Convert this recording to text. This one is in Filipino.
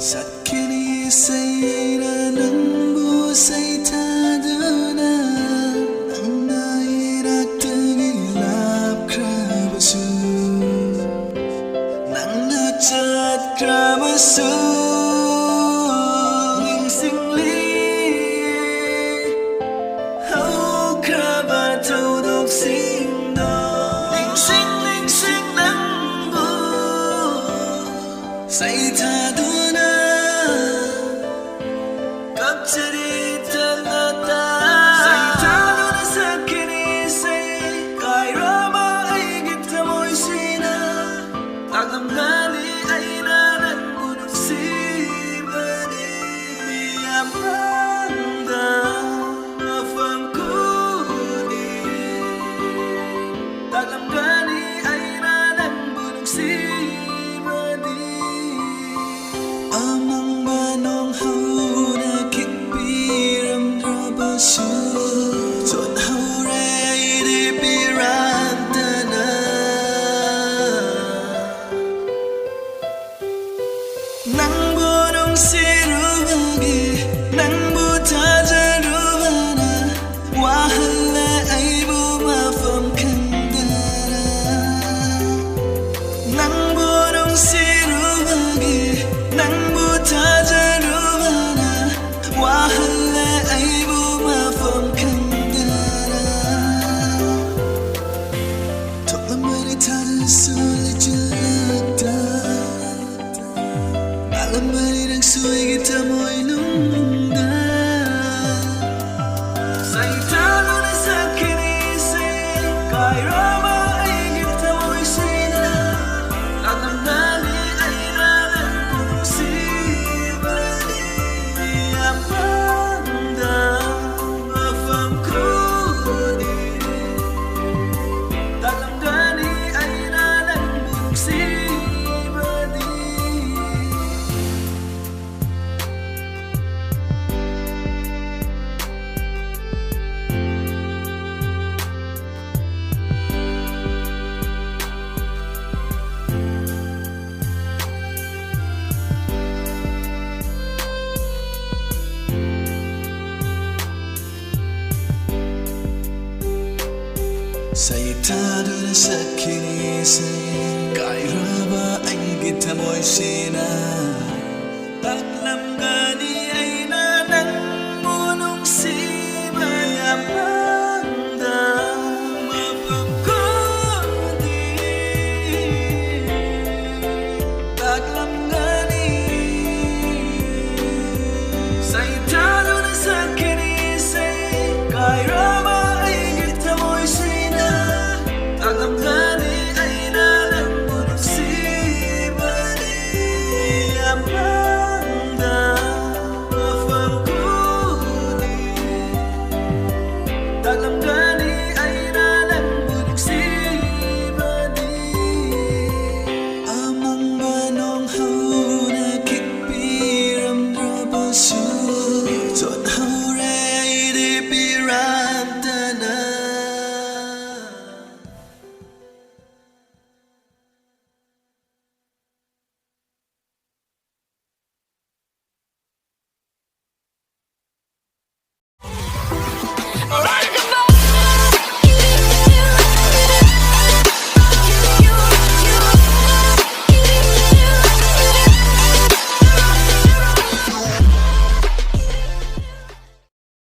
Sakkhini Esei Eina nangbu saitaduna nangna irakdagi labkrabasu nangna chatkrabasu ningsingli haukrabatodok singdo ningsing nangbu saitaduna cerita nata saitaduna Sakkhini Esei kairama ay gitamoy sina tagamgali ay nanangunong sibani miyamanda mafangkuni tagamgali ay nanangunong sibani amang manong Tuần hậu re đi pirantana nang bunong sirubagi nang buta jarubana wahala ay bumafam kandana nang bunong sirubagi nang buta jarubana wahala ay Alam suy kita mo'y lungda Saitaduna Sakkhini Esei kairama ay kita mo'y sina tagamgali ay nanangunong sibani miyamanda mafangkuni tagamgali ay nanangunong sibani Saitaduna Sakkhini Esei kairaba ay gitamoy sina